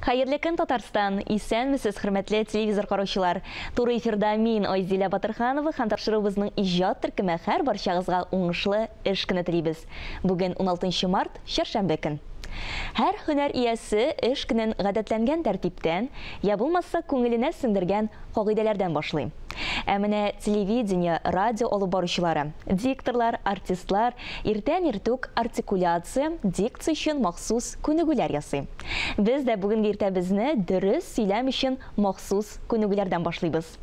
Хайырлы көн, Татарстан. Исәнмесез, хөрмәтле телевизор караучылар. Туры эфирда мин Айзилә Батырханова һәм тапшырыбызның иҗат төркеме һәр барчагызга уңышлы эш көне телибез. Бүген 16 март, чаршамбы көн. Һәр һөнәр иясе эш көнен гадәтләнгән тәртиптән, я булмаса күңеленә сеңдергән кагыйдәләрдән башлый. Ә менә телевидение, радио алып баручылары, дикторлар, артистлар иртән-иртүк артикуляция, дикция өчен махсус күнегүләр ясый. Без дә бүгенге иртәбезне дөрес сөйләм өчен махсус күнегүләрдән башлыйбыз.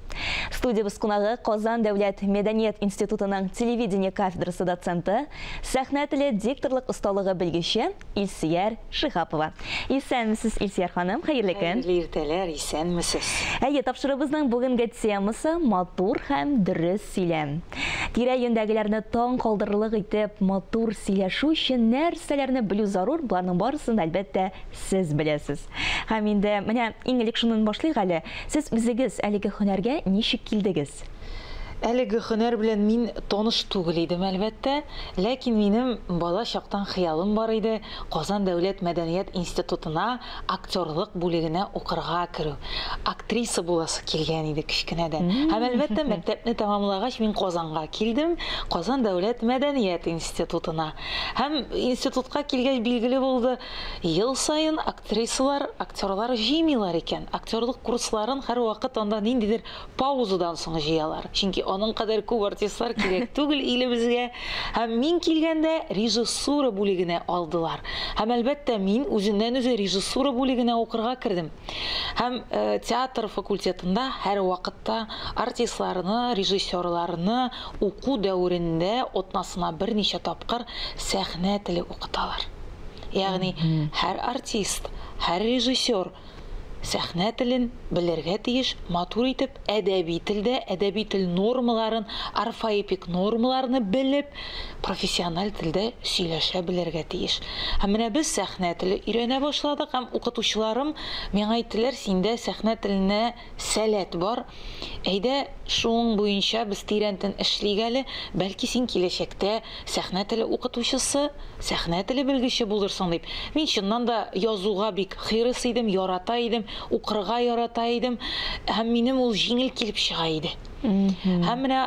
Студиябыз кунагы Казан дәүләт мәдәният институтының телевидение кафедрасы доценты, сәхнә теле дикторлык осталыгы белгече Илсияр Шихапова. Исәнмесез, Илсияр ханым, хәерле көн. Хәерле иртәләр, исәнмесез. Әйе, тапшырыбызның бүгенге темасы матур һәм дөрес сөйләм. Тирә-юньдәгеләрне таң калдырырлык итеп матур сөйләшү өчен нәрсәләрне белү зарур, буларның барысын әлбәттә сез беләсез. Һәм инде менә иң элек шуннан башлыйк әле. Сез үзегез әлеге һөнәргә ничек килдегез? Әлеге һөнәр белән мин таныш түгел идем, әлбәттә, ләкин минем бала чактан хыялым бар иде Казан дәүләт мәдәният институтына актерлык бүлегенә укырга керү. Актриса буласы килгән иде кичкенәдән. Һәм әлбәттә мәктәпне тәмамлагач мин Казанга килдем, Казан дәүләт мәдәният институтына. Һәм институтка килгәч билгеле булды, ел сайын актрисалар, актерлар җыймыйлар икән. Актерлык курсларын һәр вакыт анда ниндидер паузадан соң җыялар. Чөнки аның кадәр күп артистлар кирәк түгел илебезгә. Һәм мин килгәндә режиссура бүлегенә алдылар. Һәм әлбәттә мин үзеннән-үзе режиссура бүлегенә укырга кердем. Һәм театр факультетында һәр вакытта артистларны, режиссерларны уку дәверендә атнасына берничә тапкыр сәхнә теле укыталар. Ягъни һәр артист, һәр режиссер сәхнә телен белергә тиеш, матур итеп, әдәби телдә, әдәби тел нормаларын, орфоэпик нормаларны белеп, профессиональ телдә сөйләшә белергә тиеш. Һәм менә без сәхнә теле өйрәнә башладык, һәм укытучыларым миңа әйттеләр, синдә сәхнә теленә сәләт бар. Әйдә, шуның буенча без тирәнтен эшлик әле, бәлки син киләчәктә сәхнә теле укытучысы, сәхнә теле белгече булырсың дип. Мин чыннан да язуга бик хирыс идем, ярата идем, укырга ярата идем, һәм минем ул җиңел килеп чыга иде. Һәм менә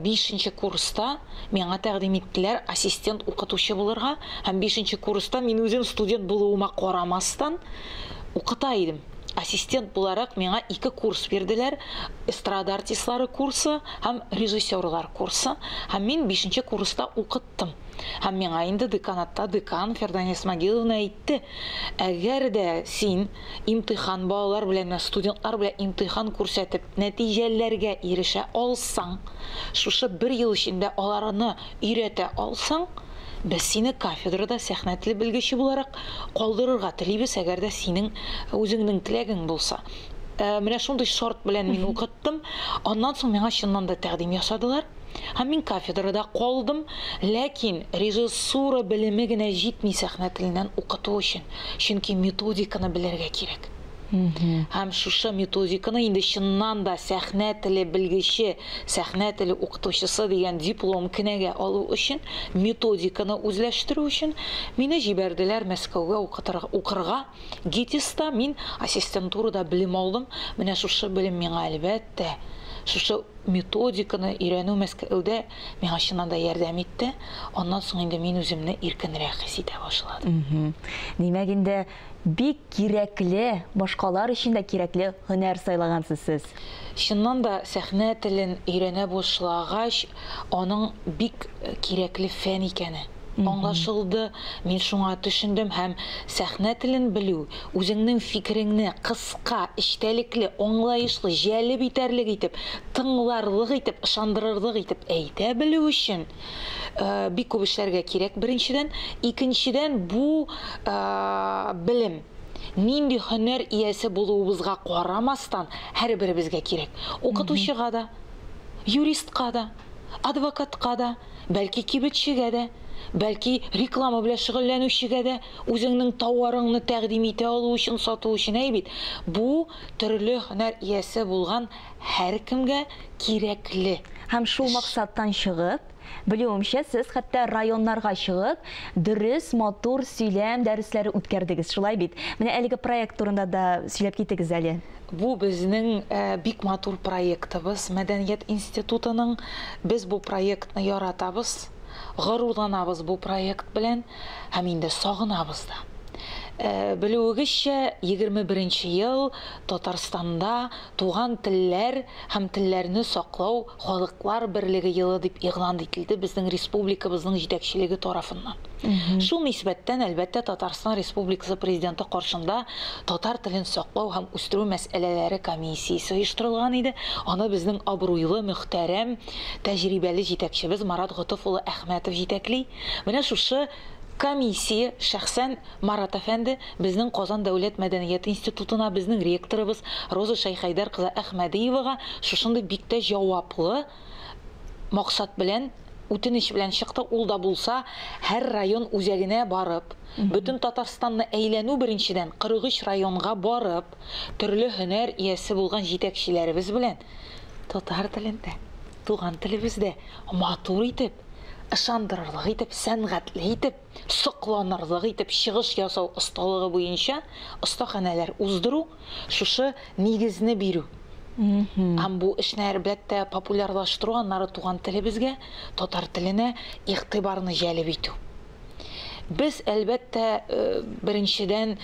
5нче курста миңа тәкъдим иттеләр ассистент укытучы булырга, һәм 5нче курста мин үзем студент булуыма карамастан укыта идем. Ассистент буларак миңа 2 курс бирделәр, эстрада артистлары курсы һәм режиссерлар курсы. Һәм мин 5нче курста укыттым. Һәм миңа инде деканатта декан Фердания Исмәгиловна әйтте, әгәр дә син имтихан балалар белән, студентлар белән имтихан күрсәтеп, нәтиҗәләргә ирешә алсаң, шушы 1 ел эчендә аларны өйрәтә алсаң, без сине кафедрада сәхнә теле белгече буларак калдырырга телибез, әгәр дә синең үзеңнең теләгең булса. Менә шундый шарт белән мин укыттым. Аннан соң миңа чыннан да тәкъдим ясадылар. Һәм мин кафедрада калдым, ләкин режиссура белеме генә җитми сәхнә теленнән укыту өчен. Чөнки методиканы белергә кирәк. Һәм шушы методиканы инде чыннан да сәхнә теле белгече, сәхнә теле укытучысы дигән диплом кенәгә алу өчен, методиканы үзләштерү өчен мине җибәрделәр Мәскәүгә укырга. ГИТИСта мин ассистентурада белем алдым. Менә шушы белем миңа әлбәттә шушы методиканы өйрәнү Мәскәүдә миңа чыннан да ярдәм итте. Аннан соң инде мин үземне иркенрәк хис итә башладым. Димәк инде бик кирәкле, башкалар өчен дә кирәкле һөнәр сайлагансыз сез. Чыннан да сәхнә телен өйрәнә башлагач, аның бик кирәкле фән икәне аңлашылды. Мин шуңа төшендем, һәм сәхнә телен белү, үзеңнең фикереңне кыска, эчтәлекле, аңлаешлы, җәлеп итәрлек итеп, тыңларлык итеп, ышандырырлык итеп әйтә белү өчен бик күп эшләргә кирәк. Беренчедән, икенчедән бу белем нинди һөнәр иясе булуыбызга карамастан һәрберебезгә кирәк. Укытучыга да, юристка да, адвокатка да, бәлки кибетчегә дә, бәлки реклама белән шөгыльләнүчегә дә үзеңнең товарыңны тәкъдим итә алу өчен, сату өчен бит. Бу төрле һөнәр иясе булган һәркемгә кирәкле. Һәм шул максаттан чыгып, белүемчә, сез хәтта районнарга чыгып, дөрес, матур сөйләм дәресләре үткәрдегез, шулай бит. Менә әлеге проект турында да сөйләп китегез әле. Бу безнең бик матур проектыбыз, Мәдәният институтының. Без бу проектны яратабыз, горурланабыз бу проект белән, һәм инде сагынабыз да. Белүегезчә, 21 ел Татарстанда туган телләр һәм телләрне саклау халыклар берлеге елы дип игълан ителде безнең республикабызның җитәкчелеге тарафыннан. Шул нисбәттән, әлбәттә, Татарстан Республикасы президенты каршында татар телен саклау һәм үстерү мәсьәләләре комиссиясе оештырылган иде. Аны безнең абруйлы, мөхтәрәм, тәҗрибәле җитәкчебез Марат Готов улы Әхмәтов җитәкли. Менә шушы комиссия шәхсән Марат әфәнде безнең Казан дәүләт мәдәният институтына, безнең ректорыбыз Роза Шайхайдар кызы Әхмәдиевага шушындай бик тә җаваплы максат белән, үтенеч белән чыкты. Ул да булса, һәр район үзәгенә барып, бөтен Татарстанны әйләнү беренчедән 43 районга барып, төрле һөнәр иясе булган җитәкчеләребез белән татар телендә, туган телебездә матур итеп, ышандырырлык итеп, сәнгатьле итеп, сокланырлык итеп чыгыш ясау осталыгы буенча остаханәләр уздыру, шушы нигезне бирү. Һәм бу эшне әлбәттә популярлаштыру, аннары туган телебезгә, татар теленә игътибарны җәлеп итү. Без әлбәттә беренчедән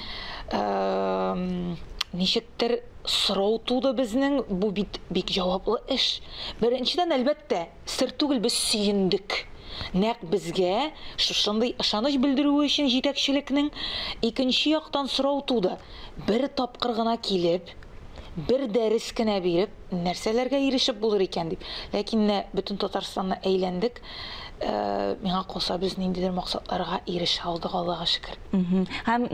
ничектер сорау туды безнең, бу бик җаваплы эш. Беренчедән әлбәттә сер түгел, без сөендек. Нәкъ безгә шушындай ышаныч белдерү өчен җитәкчелекнең. Икенче яктан сорау туды. Бер тапкыр гына килеп, бер дәрес кенә биреп, нәрсәләргә ирешеп булыр икән дип. Ләкин бөтен Татарстанны әйләндек. Миңа калса, без ниндидер максатларга ирешә алдык, Аллага шөкер. Һәм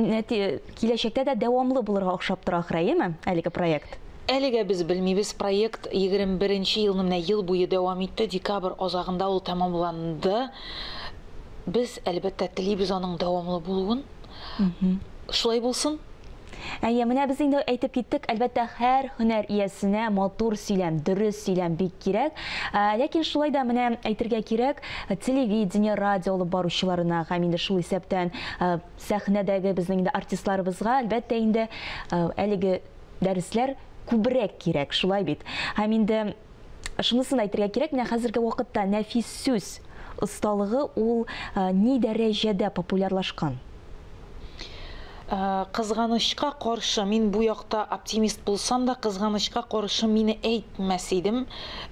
киләчәктә дә дәвамлы булырга охшап тора, ахраймы, әлеге проект? Әлегә без белмибез. Проект 21 елны менә ел буе дәвам итте. Декабрь азагында ул тәмамланды. Без әлбәттә телибез аның дәвамлы булуын. Шулай булсын. Менә без инде әйтеп киттек, әлбәттә һәр һөнәр иясенә матур сөйләм, дөрес сөйләм бик кирәк. Ләкин шулай да менә әйтергә кирәк, телевидение, радио алып баручыларына һәм инде шул исәптән сәхнәдәге безнең инде артистларыбызга әлбәттә инде әлеге дәресләр күбрәк кирәк, шулай бит. Һәм инде шунысын әйтергә кирәк, менә хәзерге вакытта нәфис сүз осталыгы ул ни дәрәҗәдә популярлашкан? Кызганычка каршы, мин бу якта оптимист булсам да, кызганычка каршы мине әйтмәс идем.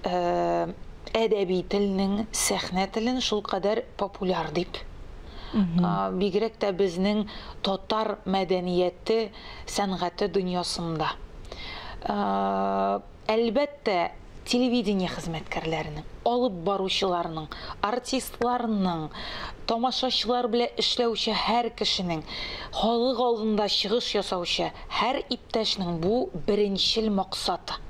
Әдәби телнең, сәхнә телен шул кадәр популяр дип. Бигрәк тә безнең татар мәдәнияте, сәнгате дөньясында. Әлбәттә, телевидение хезмәткәрләренең, алып баручыларның, артистларның, тамашачылар белән эшләүче һәр кешенең, халык алдында чыгыш ясаучы һәр иптәшнең бу беренчел максаты.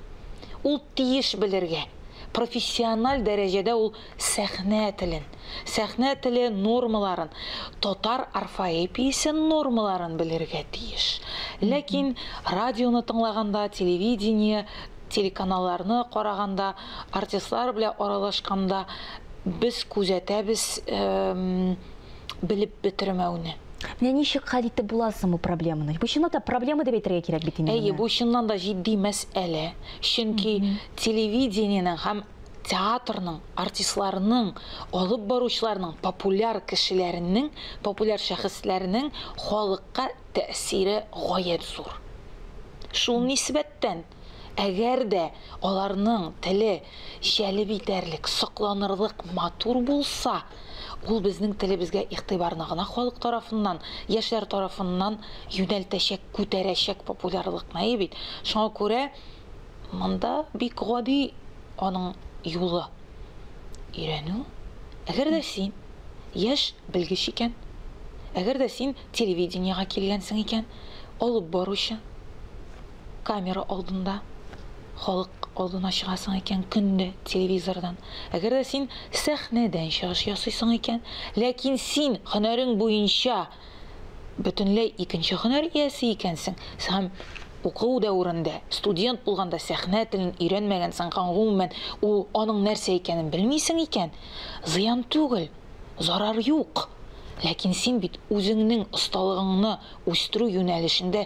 Ул тиеш белергә, профессиональ дәрәҗәдә ул сәхнә телен, сәхнә теле нормаларын, татар орфоэпиясе нормаларын белергә тиеш. Ләкин радионы тыңлаганда, телевидение, телеканалларны караганда, артистлар белән аралашканда без күзәтәбез белеп бетермәүне. Менә ничек хәл итеп буласың бу проблеманы? Бу чынлыкта проблема дип әйтергә кирәк бит инде. Бу чыннан да җитди мәсьәлә. Чөнки телевидениенең һәм театрның, артистларның, алып баручыларның, популяр кешеләренең, популяр шәхесләренең халыкка тәэсире гаять зур. Шул нисбәттән, әгәр дә аларның теле җәлеп итәрлек, сокланырлык, матур булса, ул безнең телебезгә игътибарны гына халык тарафыннан, яшьләр тарафыннан юнәлтәчәк, күтәрәчәк популярлыкны бит. Шуңа күрә монда бик гади аның юлы. Өйрәнү. Әгәр дә син яшь белгеч икән, әгәр дә син телевидениегә килгәнсең икән, алып баручы камера алдында халык алдына чыгасың икән көнде телевизордан. Әгәр дә син сәхнәдән чыгыш ясыйсың икән, ләкин син һөнәрең буенча бөтенләй икенче һөнәр иясе икәнсең. Һәм уку дәврендә, студент булганда сәхнә телен өйрәнмәгәнсең, гомумән ул аның нәрсә икәнен белмисең икән, зыян түгел, зарар юк. Ләкин син бит үзеңнең осталыгыңны үстерү юнәлешендә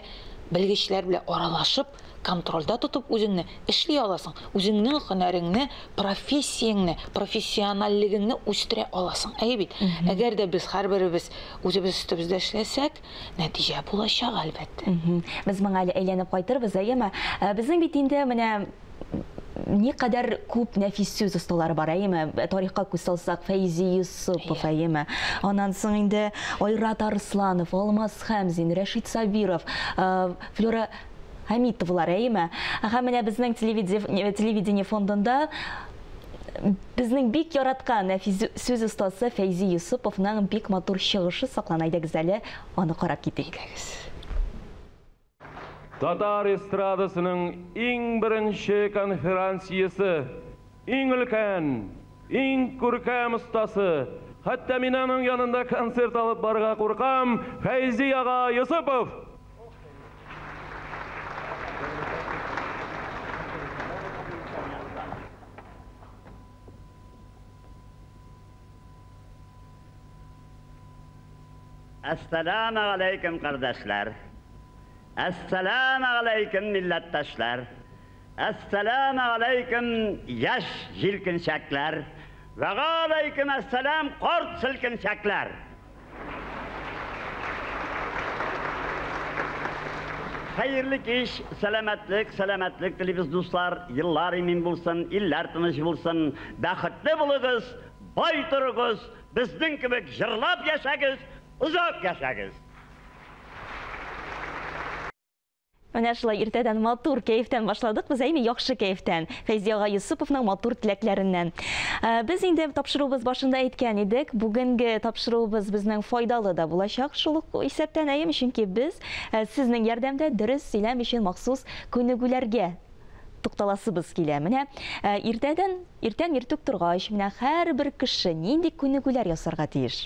белгечләр белән аралашып, контрольда тотып үзеңне эшли аласың. Үзеңнең һөнәреңне, профессияңны, профессионаллыгыңны үстерә аласың. Бит. Әгәр дә без һәрберебез үзебез өстебездә эшләсәк, нәтиҗә булачак әлбәттә. Без моңа әле әйләнеп кайтырбыз, әйеме? Безнең бит инде менә ни кадәр күп нәфис сүз осталары бар, әйеме? Тарихка күз салсак, Фәйзи Юсупов, әйеме? Аннан соң инде Айрат Арсланов, Алмаз Хәмзин, Рәшит Сабиров, Флора Хамитовлар, әйеме? Һәм менә безнең телевидение фондында безнең бик яраткан нәфис сүз остасы Фәйзи Юсуповның бик матур чыгышы саклана. Әйдәгез әле аны карап китик. Татар эстрадасының иң беренче конференциясы, иң өлкән, иң күркәм остасы, хәтта мин аның янында концерт алып барырга куркам, Фәйзи ага Юсупов. Assalamu alaikum kardeşler. Assalamu alaikum millettaşlar. Assalamu alaikum yaş jilkinşaklar. Ve alaikum assalam kort silkinşaklar. Hayırlı iş, selametlik dilimiz dostlar, yıllar emin bulsun, iller tanış bulsun, baxtlı buluguz, boy turuguz, bizden gibi jırlap yaşagız, uzak yaşagız. Менә шулай иртәдән матур кәефтән башладык, без әйме яхшы кәефтән. Фәйзи ага Юсуповның матур теләкләреннән. Без инде тапшыруыбыз башында әйткән идек, бүгенге тапшыруыбыз безнең файдалы да булачак шул исәптән, әйме, чөнки без сезнең ярдәмдә дөрес сөйләм өчен махсус күнегүләргә тукталасыбыз килә. Менә иртән иртүк торгач, менә һәрбер кеше нинди күнегүләр ясарга тиеш?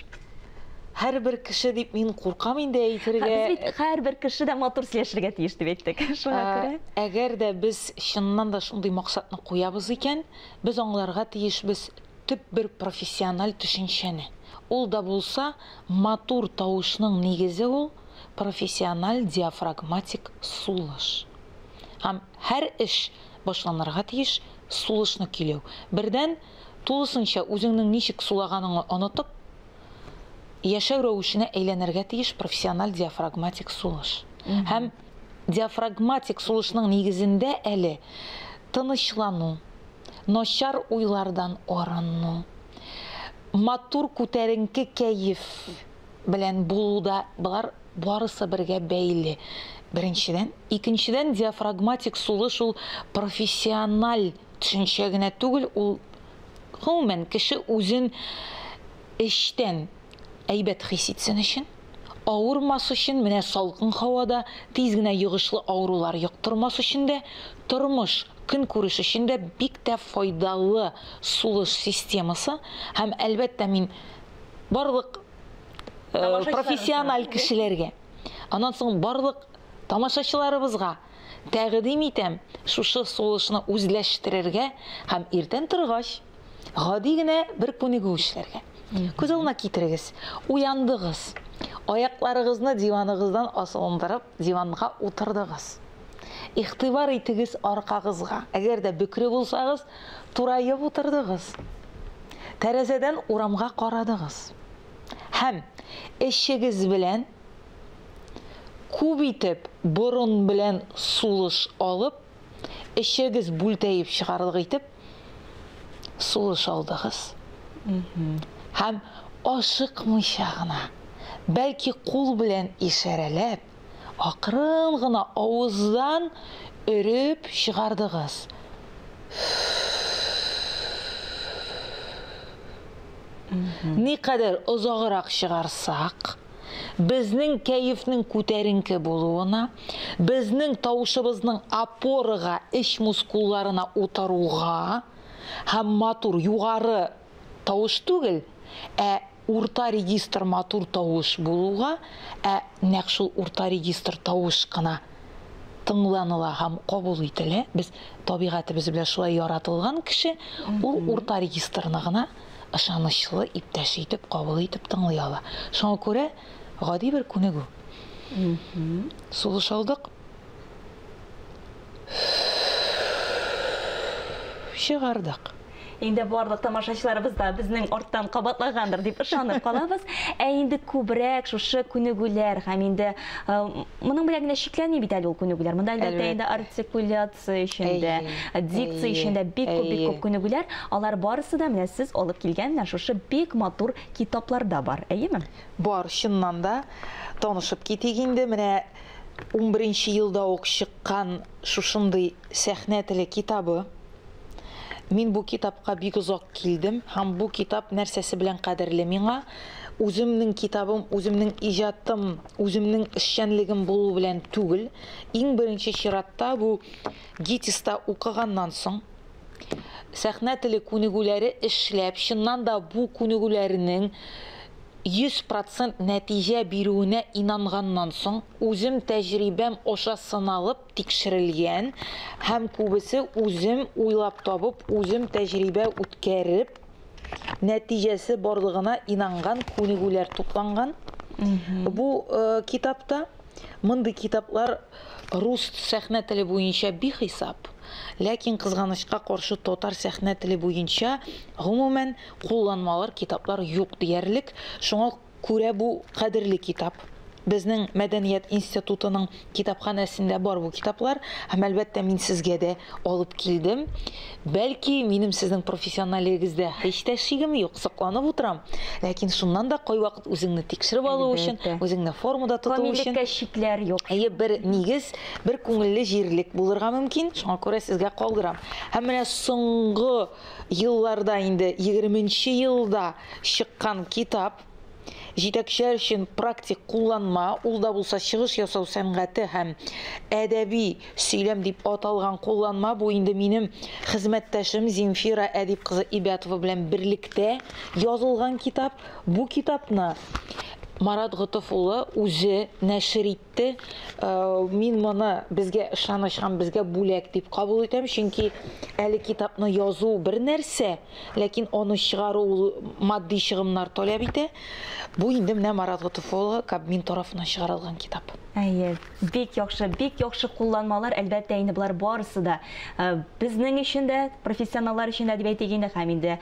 Һәрбер кеше дип мин куркам инде әйтергә. Һәрбер кеше дә матур сөйләшергә тиеш дип әйттек. Шуңа күрә. Әгәр дә без чыннан да шундый максатны куябыз икән, без аңларга тиешбез төп бер профессиональ төшенчәне. Ул да булса, матур тавышның нигезе ул профессиональ диафрагматик сулыш. Һәм һәр эш башланырга тиеш сулышны көйләү. Бердән тулысынча үзеңнең ничек сулаганыңны онытып, яшәү рәвешенә әйләнергә тиеш профессиональ диафрагматик сулыш. Һәм диафрагматик сулышның нигезендә әле тынычлану, начар уйлардан арыну, матур күтәренке кәеф белән булуда, булар барысы бергә бәйле. Беренчедән, икенчедән диафрагматик сулыш ул профессиональ төшенчә генә түгел, ул гомумән кеше үзен эштән әйбәт хис итсен өчен, авырмас өчен, менә салкын һавада тиз генә йогышлы авырулар юктырмас өчен дә, тормыш, көн күреш өчен дә бик тә файдалы сулыш системасы. Һәм әлбәттә мин барлык профессиональ кешеләргә, аннан соң барлык тамашачыларыбызга тәкъдим итәм шушы сулышны үзләштерергә һәм иртән торгач гади генә бер күнегү эшләргә. Күз алдына китерегез, уяндыгыз, аякларыгызны диваныгыздан асылындырып, диванга утырдыгыз. Игътибар итегез аркагызга. Әгәр дә бөкре булсагыз, турайып утырдыгыз. Тәрәзәдән урамга карадыгыз. Һәм эшегез белән күп итеп борын белән сулыш алып, эшегез бүлтәеп чыгарлык итеп сулыш алдыгыз. Һәм ашыкмыйча гына, бәлки кул белән ишарәләп, акрын гына авыздан өреп чыгардыгыз. Никадәр озаграк чыгарсак, безнең кәефнең күтәренке булуына, безнең тавышыбызның опораға, эш мускулларына утыруга һәм матур югары тавыш түгел, урта регистр матур тавыш булуга, нәкъ шул урта регистр тавыш кына тыңланыла һәм кабул ителә. Без табигатыбыз белән шулай яратылган кеше, ул урта регистрны гына ышанычлы иптәш итеп, кабул итеп тыңлый ала. Шуңа күрә гади бер күнегү. Сулыш алдык. Чыгардык. Инде барлык тамашачыларыбыз да безнең арттан кабатлагандыр дип ышанып калабыз. Инде күбрәк шушы күнегүләр һәм инде моның белән генә шикләнми бит әле ул күнегүләр. Монда әлбәттә инде артикуляция өчендә, дикция өчендә бик күп күнегүләр. Алар барысы да менә сез алып килгән шушы бик матур китапларда бар, әйеме? Бар, чыннан да танышып китик инде. Менә 11-нче елда ук чыккан шушындый сәхнә теле китабы. Мин бу китапка бик озак килдем, һәм бу китап нәрсәсе белән кадерле миңа. Үземнең китабым, үземнең иҗатым, үземнең эшчәнлегем булу белән түгел. Иң беренче чиратта бу ГИТИСта укыганнан соң сәхнә теле күнегүләре эшләп, чыннан да бу күнегүләрнең 100% нәтиҗә бирүенә инанганнан соң, үзем тәҗрибәм аша сыналып, тикшерелгән һәм күбесе үзем уйлап табып, үзем тәҗрибә үткәреп, нәтиҗәсе барлыгына инанган күнегүләр тупланган. Бу китапта мондый китаплар рус сәхнә теле буенча бихисап. Ләкин кызганычка каршы татар сәхнә теле буенча гомумән кулланмалар, китаплар юк диярлек. Шуңа күрә бу кадерле китап. Безнең Мәдәният институтының китапханәсендә бар бу китаплар. Һәм әлбәттә мин сезгә дә алып килдем. Бәлки минем сезнең профессионаллыгыгызда һеч тә шигем юк, сакланып утырам. Ләкин шуннан да кайвакыт үзеңне тикшереп алу өчен, үзеңне формада тоту өчен Камиллеккә шикләр юк. Бер нигез, бер күңелле җирлек булырга мөмкин. Шуңа күрә сезгә калдырам. Һәм менә соңгы елларда инде 20-нче елда чыккан китап җитәкчеләр өчен практик кулланма, ул да булса чыгыш ясау сәнгате һәм әдәби сөйләм дип аталган кулланма. Бу инде минем хезмәттәшем Земфира Әдип кызы Ибятова белән берлектә язылган китап. Бу китапны Марат Гытов улы үзе нәшер итте. Мин моны безгә ышаныч һәм безгә бүләк дип кабул итәм, чөнки әле китапны язу бер нәрсә, ләкин аны чыгару матди чыгымнар таләп итә. Бу инде менә Марат Гытов улы Кабмин тарафыннан чыгарылган китап. Бик яхшы кулланмалар, әлбәттә инде булар барысы да безнең өчен дә, профессионаллар өчен дә дип әйтегәндә, һәм инде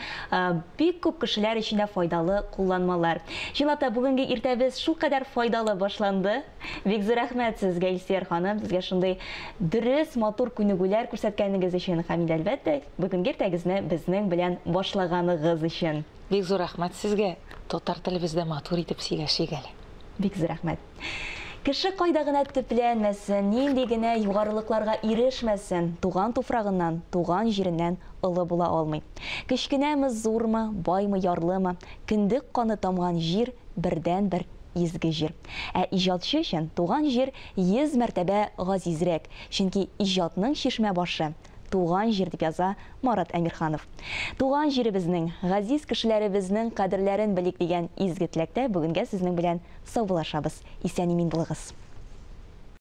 бик күп кешеләр өчен дә файдалы кулланмалар. Чынлап бүгенге иртәбез шул кадәр файдалы башланды. Бик зур рәхмәт сезгә, Илсөяр ханым, безгә шундый дөрес, матур күнегүләр күрсәткәнегез өчен, һәм инде әлбәттә бүгенге иртәгезне безнең белән башлаганыгыз өчен. Бик зур рәхмәт сезгә. Татар телебездә матур итеп сөйләшик әле. Бик зур рәхмәт. Кеше кайда гына төпләнмәсен, нинди генә югарылыкларга ирешмәсен, туган туфрагыннан, туган җиреннән улы була алмый. Кечкенәме, зурмы, баймы, ярлымы, кендек каны тамган җир бердән-бер изге җир. Иҗатчы өчен туган җир 100 мәртәбә газизрәк, чөнки иҗатның чишмә башы туган җир дип яза Марат Әмирханов. Туган җиребезнең, газиз кешеләребезнең кадерләрен белик дигән изге теләктә бүгенгә сезнең белән саубуллашабыз. Исән-имин булыгыз.